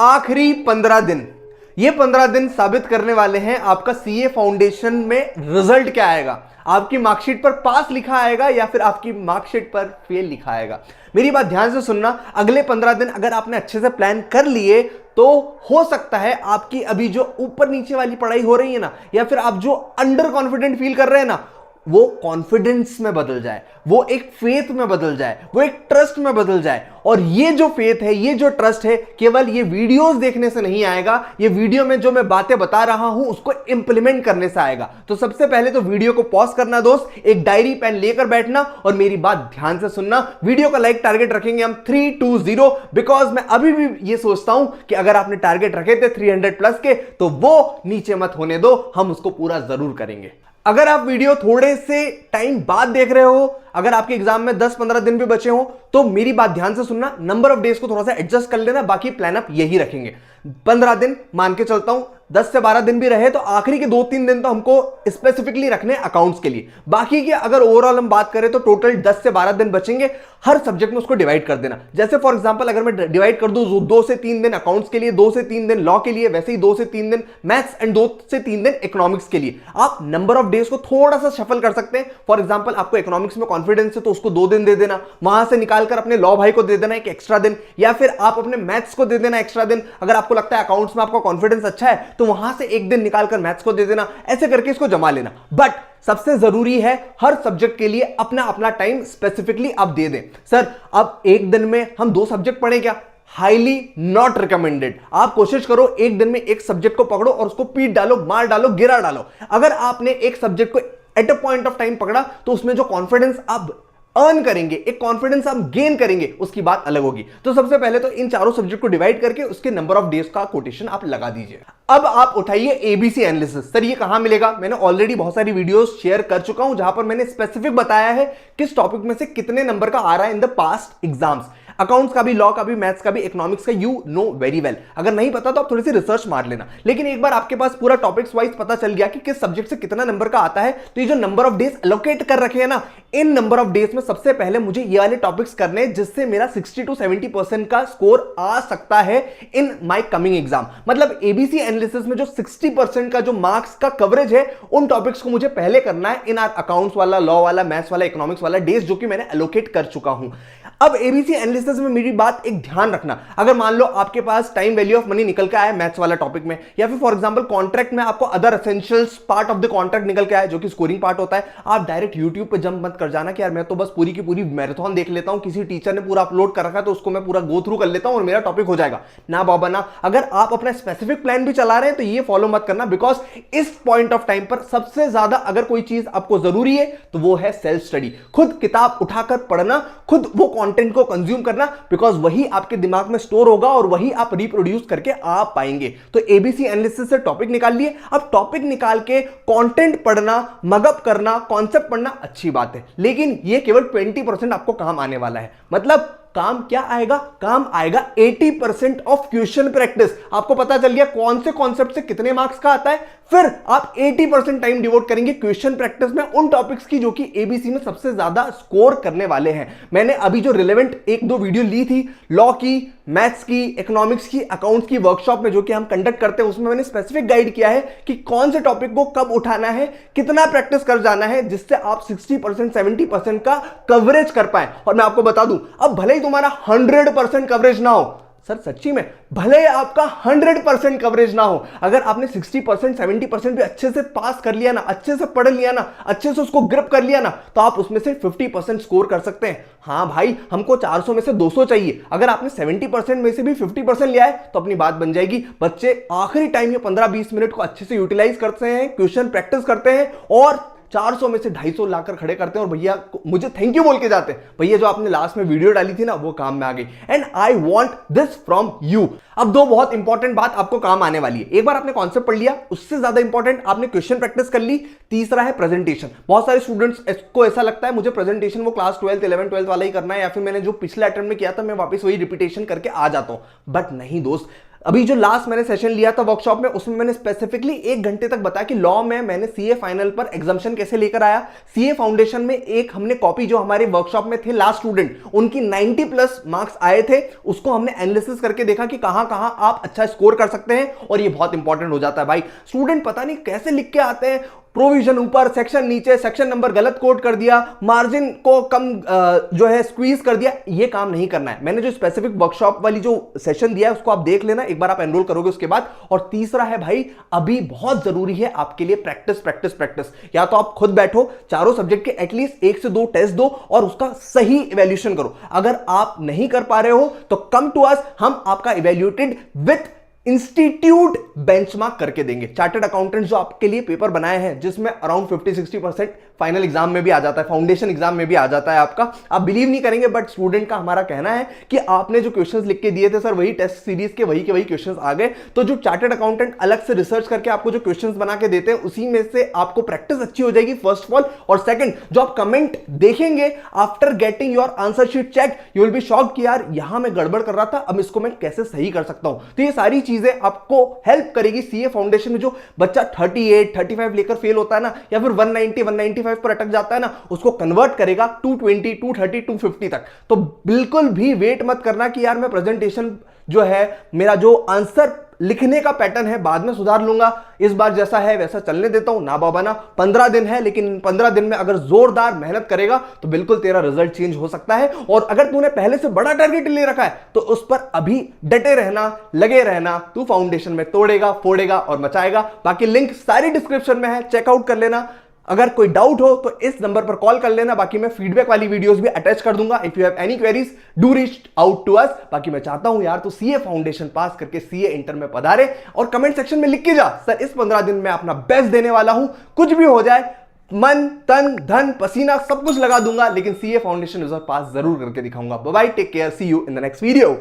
आखिरी 15 दिन, ये 15 दिन साबित करने वाले हैं आपका सीए फाउंडेशन में रिजल्ट क्या आएगा। आपकी मार्कशीट पर पास लिखा आएगा या फिर आपकी मार्कशीट पर फेल लिखा आएगा। मेरी बात ध्यान से सुनना, अगले 15 दिन अगर आपने अच्छे से प्लान कर लिए तो हो सकता है आपकी अभी जो ऊपर नीचे वाली पढ़ाई हो रही है ना, या फिर आप जो अंडर कॉन्फिडेंट फील कर रहे हैं ना, वो कॉन्फिडेंस में बदल जाए, वो एक फेथ में बदल जाए, वो एक ट्रस्ट में बदल जाए। और ये जो फेथ है, ये जो ट्रस्ट है, केवल ये वीडियोस देखने से नहीं आएगा, ये वीडियो में जो मैं बातें बता रहा हूं उसको इंप्लीमेंट करने से आएगा। तो सबसे पहले तो वीडियो को पॉज करना दोस्त, एक डायरी पेन लेकर बैठना और मेरी बात ध्यान से सुनना। वीडियो का लाइक टारगेट रखेंगे हम 320, बिकॉज मैं अभी भी ये सोचता हूं कि अगर आपने टारगेट रखे थे 300 प्लस के तो वो नीचे मत होने दो, हम उसको पूरा जरूर करेंगे। अगर आप वीडियो थोड़े से टाइम बाद देख रहे हो, अगर आपके एग्जाम में 10-15 दिन भी बचे हो, तो मेरी बात ध्यान से सुनना, नंबर ऑफ डेज को थोड़ा सा एडजस्ट कर लेना, बाकी प्लान अप यही रखेंगे। 15 दिन मान के चलता हूं, 10 से 12 दिन भी रहे तो आखिरी के 2-3 दिन तो हमको स्पेसिफिकली रखने अकाउंट्स के लिए। बाकी की अगर ओवरऑल हम बात करें तो टोटल 10 से 12 दिन बचेंगे। हर सब्जेक्ट में उसको डिवाइड कर देना। जैसे फॉर एग्जांपल अगर मैं डिवाइड कर दूं 2 से 3 दिन अकाउंट्स के लिए, 2 से 3 दिन लॉ के लिए, वैसे ही 2 से 3 दिन मैथ्स एंड 2 से 3 दिन इकोनॉमिक्स के लिए। आप नंबर ऑफ डेज को थोड़ा सा शफल कर सकते हैं। फॉर एग्जांपल आपको इकोनॉमिक्स में कॉन्फिडेंस है तो उसको 2 दिन दे देना, वहां से निकालकर अपने लॉ भाई को दे देना एक एक्स्ट्रा दिन, या फिर आप अपने मैथ्स को दे देना एक्स्ट्रा दिन। अगर आपको लगता है अकाउंट्स में आपका कॉन्फिडेंस अच्छा है तो वहां से एक दिन निकालकर मैथ्स को दे देना, ऐसे करके इसको जमा लेना। बट सबसे जरूरी है हर सब्जेक्ट के लिए अपना अपना टाइम स्पेसिफिकली आप दे दें। सर अब एक दिन में हम 2 सब्जेक्ट पढ़ें क्या? Highly not recommended. आप कोशिश करो एक दिन में एक सब्जेक्ट को पकड़ो और उसको पीट डालो, मार डालो, गिरा डालो। अगर आपने एक सब्जेक्ट को at a point of time पकड़ा तो उसमें जो कॉन्फिडेंस आप अर्न करेंगे, एक कॉन्फिडेंस आप गेन करेंगे, उसकी बात अलग होगी। तो सबसे पहले तो इन चारों सब्जेक्ट को डिवाइड करके उसके नंबर ऑफ डेज का कोटेशन आप लगा दीजिए। अब आप उठाइए एबीसी एनालिसिस। सर ये कहां मिलेगा? मैंने ऑलरेडी बहुत सारी वीडियोस शेयर कर चुका हूं जहां पर मैंने स्पेसिफिक बताया है किस टॉपिक में से कितने नंबर का आ रहा है in the past exams. Accounts का भी, लॉ का भी, मैथ्स का भी, इकोनॉमिक्स का, यू नो वेरी वेल। अगर नहीं पता तो आप थोड़ी सी रिसर्च मार लेना। लेकिन एक बार आपके पास पूरा टॉपिक्स वाइज पता चल गया कि किस सब्जेक्ट से कितना नंबर का आता है, तो ये जो नंबर ऑफ डेज एलोकेट कर रखे हैं ना, इन नंबर ऑफ डेज में सबसे पहले मुझे ये वाले टॉपिक्स करने जिससे मेरा 60 to 70% का स्कोर आ सकता है इन माय कमिंग एग्जाम। मतलब एबीसी एनालिसिस में जो 60% का जो मार्क्स का कवरेज है, उन टॉपिक्स को मुझे पहले करना है इन आर अकाउंट्स वाला, लॉ वाला, मैथ्स वाला, इकोनॉमिक्स वाला डेज जो कि मैंने एलोकेट कर चुका हूं। अब एबीसी एनालिसिस में मेरी बात एक ध्यान रखना, अगर मान लो आपके पास टाइम वैल्यू ऑफ मनी निकल के आया मैथ्स वाला टॉपिक में, या फिर फॉर एग्जांपल कॉन्ट्रैक्ट में आपको other essentials part of the contract निकल के आया जो कि स्कोरिंग पार्ट होता है, आप डायरेक्ट यूट्यूब पे जंप मत कर जाना कि यार मैं तो बस पूरी की पूरी मैराथन देख लेता हूं, किसी टीचर ने पूरा अपलोड कर रखा है तो उसको मैं पूरा गो थ्रू कर लेता हूं और मेरा टॉपिक हो जाएगा। ना बाबा ना, अगर आप अपना स्पेसिफिक प्लान भी चला रहे हैं तो ये फॉलो मत करना, बिकॉज इस पॉइंट ऑफ टाइम पर सबसे ज्यादा अगर कोई चीज आपको जरूरी है तो वो है सेल्फ स्टडी। खुद किताब उठाकर पढ़ना, खुद वो कंटेंट को कंज्यूम करना, बिकॉज वही आपके दिमाग में स्टोर होगा और वही आप रिप्रोड्यूस करके आ पाएंगे। तो एबीसी एनालिसिस से टॉपिक निकाल लिए। अब टॉपिक निकाल के कंटेंट पढ़ना, मगअप करना, कॉन्सेप्ट पढ़ना अच्छी बात है, लेकिन ये केवल 20% आपको काम आने वाला है। मतलब काम क्या आएगा? काम आएगा 80% ऑफ क्वेश्चन प्रैक्टिस। आपको पता चल गया कौन से कॉन्सेप्ट से कितने मार्क्स का आता है, फिर आप 80% टाइम डिवोट करेंगे क्वेश्चन प्रैक्टिस में उन टॉपिक्स की जो कि एबीसी में सबसे ज्यादा स्कोर करने वाले हैं। मैंने अभी जो रिलेवेंट 1-2 वीडियो ली थी लॉ की, मैथ्स की, इकोनॉमिक्स की, अकाउंट्स की वर्कशॉप में जो कि हम कंडक्ट करते हैं, उसमें मैंने स्पेसिफिक गाइड किया है कि कौन से टॉपिक को कब उठाना है, कितना प्रैक्टिस कर जाना है, जिससे आप 60% 70% का कवरेज कर पाए। और मैं आपको बता दूं, अब भले ही तुम्हारा 100% कवरेज ना हो, सर सच्ची में भले आपका 100% कवरेज ना हो, अगर आपने 60% 70% भी अच्छे से पास कर लिया ना, अच्छे से पढ़ लिया ना, अच्छे से उसको ग्रिप कर लिया ना, तो आप उसमें से 50% स्कोर कर सकते हैं। हाँ भाई, हमको 400 में से 200 चाहिए। अगर आपने 70% में से भी 50% लिया है तो अपनी बात बन जाएगी। बच्चे आखिरी टाइम ये 15-20 मिनट को अच्छे से यूटिलाइज करते हैं, क्वेश्चन प्रैक्टिस करते हैं और 400 में से 250 लाकर खड़े करते हैं और भैया मुझे थैंक यू बोल के जाते हैं, भैया जो आपने लास्ट में वीडियो डाली थी ना वो काम में आ गई। And I want this from you. अब 2 बहुत इंपॉर्टेंट बात आपको काम आने वाली है। एक बार आपने कॉन्सेप्ट पढ़ लिया, उससे ज्यादा इंपॉर्टेंट आपने क्वेश्चन प्रैक्टिस कर ली। तीसरा है प्रेजेंटेशन। बहुत सारे स्टूडेंट्स को ऐसा लगता है मुझे प्रेजेंटेशन वो क्लास 12, 11, 12 वाला ही करना है, या फिर मैंने जो पिछले अटेम्प्ट में किया था मैं वापस वही रिपीटेशन करके आ जाता हूं। बट नहीं दोस्त, अभी जो लास्ट मैंने सेशन लिया था वर्कशॉप में, उसमें मैंने स्पेसिफिकली 1 घंटे तक बताया कि लॉ में मैंने सीए फाइनल पर एग्जाम्शन कैसे लेकर आया। सीए फाउंडेशन में एक हमने कॉपी, जो हमारे वर्कशॉप में थे लास्ट स्टूडेंट, उनकी 90 प्लस मार्क्स आए थे, उसको हमने एनालिसिस करके देखा कि कहां कहां आप अच्छा स्कोर कर सकते हैं। और ये बहुत इंपॉर्टेंट हो जाता है भाई। स्टूडेंट पता नहीं कैसे लिख के आते हैं, प्रोविजन ऊपर, सेक्शन नीचे, सेक्शन नंबर गलत कोड कर दिया, मार्जिन को कम जो है स्क्वीज कर दिया। ये काम नहीं करना है। मैंने जो स्पेसिफिक वर्कशॉप वाली जो सेशन दिया है उसको आप देख लेना, एक बार आप एनरोल करोगे उसके बाद। और तीसरा है भाई, अभी बहुत जरूरी है आपके लिए प्रैक्टिस प्रैक्टिस प्रैक्टिस। या तो आप खुद बैठो, चारों सब्जेक्ट के एटलीस्ट 1 से 2 टेस्ट दो और उसका सही इवैल्यूएशन करो। अगर आप नहीं कर पा रहे हो तो कम टू अस, हम आपका इवैल्यूएटेड विथ इंस्टीट्यूट बेंचमार्क करके देंगे। चार्टर्ड अकाउंटेंट जो आपके लिए पेपर बनाए हैं, जिसमें अराउंड 50-60% फाइनल एग्जाम में भी आ जाता है, फाउंडेशन एग्जाम में भी आ जाता है आपका। आप बिलीव नहीं करेंगे, बट स्टूडेंट का हमारा कहना है कि आपने जो क्वेश्चंस लिख के दिए थे सर, वही टेस्ट सीरीज के वही क्वेश्चंस आ गए। तो जो चार्टर्ड अकाउंटेंट अलग से रिसर्च करके आपको जो क्वेश्चंस बना के देते हैं, उसी में से आपको प्रैक्टिस अच्छी हो जाएगी, फर्स्ट ऑफ ऑल। और सेकंड, जो आप कमेंट देखेंगे after getting your answer sheet check, you will be shocked कि यार यहां मैं गड़बड़ कर रहा था, अब इसको मैं कैसे सही कर सकता हूं। तो ये सारी चीजें आपको हेल्प करेगी। सीए फाउंडेशन में जो बच्चा 38-35 लेकर फेल होता है ना, या फिर 190-195 पर अटक जाता है ना, उसको कन्वर्ट करेगा 220, 230, 250 तक। तो बिल्कुल भी वेट मत करना कि यार मैं प्रेजेंटेशन जो है, मेरा जो आंसर लिखने का पैटर्न है, बाद में सुधार लूंगा, इस बार जैसा है वैसा चलने देता हूं। ना बाबा ना, 15 दिन है, लेकिन 15 दिन में अगर जोरदार मेहनत करेगा तो बिल्कुल तेरा रिजल्ट चेंज हो सकता है। और अगर तूने पहले से बड़ा टारगेट ले रखा है तो उस पर अभी डटे रहना, लगे रहना। तू फाउंडेशन में तोड़ेगा, फोड़ेगा और मचाएगा। बाकी लिंक सारी डिस्क्रिप्शन में है, चेकआउट कर लेना। अगर कोई डाउट हो तो इस नंबर पर कॉल कर लेना। बाकी मैं फीडबैक वाली वीडियोस भी अटैच कर दूंगा। If you have any queries, do reach out to us. बाकी मैं चाहता हूं यार, तो सीए फाउंडेशन पास करके सीए इंटर में पधारे, और कमेंट सेक्शन में लिख के जा, सर इस 15 दिन में अपना बेस्ट देने वाला हूं, कुछ भी हो जाए, मन तन धन पसीना सब कुछ लगा दूंगा, लेकिन सीए फाउंडेशन रिजल्ट पास जरूर करके दिखाऊंगा। Bye bye, take care, see you in the next video.